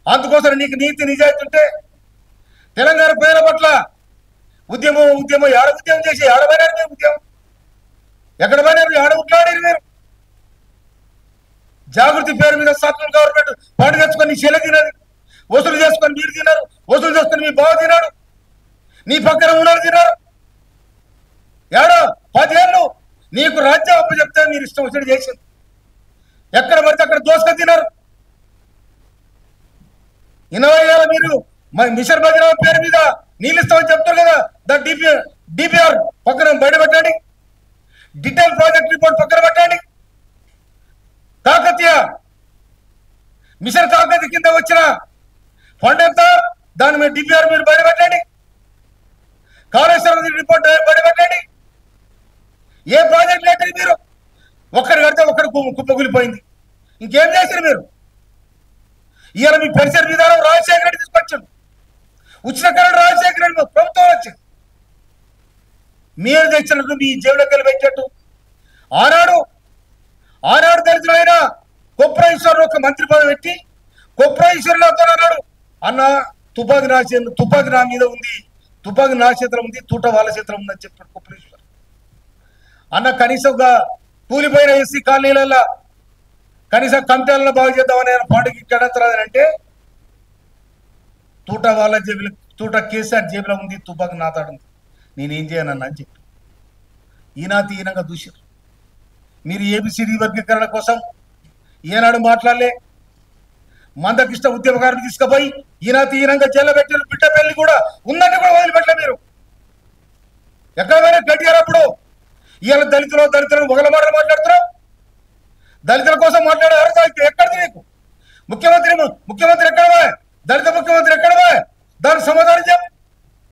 అందుకోసం నీకు నీతి నిజాయితీ ఉంటే తెలంగాణ ప్రజల పట్ల ఉద్యమం ఏడ ఉద్యమం చేసి ఆడబడినారు మీరు ఉద్యమం ఎక్కడ పడినారు ఆడ ఉట్లాడారు మీరు జాగృతి పేరు మీద సెంట్రల్ గవర్నమెంట్ పండు తెచ్చుకొని చెల్లి తినది వసూలు చేసుకొని మీరు తిన్నారు వసూలు చేసుకొని మీ బావ తిన్నాడు నీ పక్కన ఉన్నాడు తిన్నారు ఏడో 10 ఏళ్ళు నీకు రాజ్యం అప్పు చెప్తే మీరు ఇష్టం వచ్చినట్టు చేసింది ఎక్కడ పడితే అక్కడ దోసుకొని తిన్నారు 20 ఏళ్ళ మీరు మిషన్ భగీరథ పేరు మీద నీళ్ళు ఇస్తామని చెప్తారు కదా దాని డిపిఆర్ పక్కన బయట పెట్టండి డీటెయిల్ ప్రాజెక్ట్ రిపోర్ట్ పక్కన పెట్టండి కాకతీయ మిషన్ కాకతీయ కింద వచ్చిన ఫండ్ ఎంత దాని మీద డిపిఆర్ మీరు బయట పెట్టండి కాళేశ్వరం రిపోర్ట్ బయట పెట్టండి ఏ ప్రాజెక్ట్ లేటది మీరు ఒక్కరు కడితే ఒక్కరు కుప్పగులిపోయింది ఇంకేం చేశారు మీరు ఇవాళ మీ పెన్షన్ విధానం రాజశేఖర రెడ్డి తీసుకొచ్చాడు ఉచిత కరెంట్ రాజశేఖర రెడ్డి ప్రభుత్వం వచ్చింది మీరు తెచ్చినట్టు మీ జేబులోకి పెట్టేట్టు ఆనాడు దళితులైన కొప్రేశ్వరుడు ఒక మంత్రి పదవి పెట్టి కొప్రేశ్వరులతో అన్నాడు అన్న తుపాకి నా మీద ఉంది తుపాకి నా చేతిలో ఉంది తూట వాళ్ళ చేతిలో ఉందని చెప్పాడు కొప్రేశ్వర్ అన్న కనీసంగా కూలిపోయిన ఎస్సీ కాలనీలలో కనీసం కమిటీలను బాగు చేద్దామని పాటికి గడతరాదంటే తూట వాళ్ళ జేబులో తూట కేసీఆర్ జేబులో ఉంది తుపాకి నాతాడుంది నేనేం చేయనన్నా అని చెప్పి ఈనాతీనంగా దూశారు మీరు ఏబిసిడి వర్గీకరణ కోసం ఏనాడు మాట్లాడలే మందకృష్ణ ఉద్యమకారుని తీసుకుపోయి ఈనాతీనంగా జైల్లో పెట్టారు బిడ్డ పెళ్లి కూడా ఉందని కూడా వదిలిపెట్టలే మీరు ఎక్కడ పోయినా గట్టిగారు అప్పుడు ఇవాళ దళితులను ఒకళ్ళ మాటలు మాట్లాడుతున్నావు దళితుల కోసం మాట్లాడే అర్హత ఎక్కడిది నీకు ముఖ్యమంత్రి ఎక్కడ దళిత ముఖ్యమంత్రి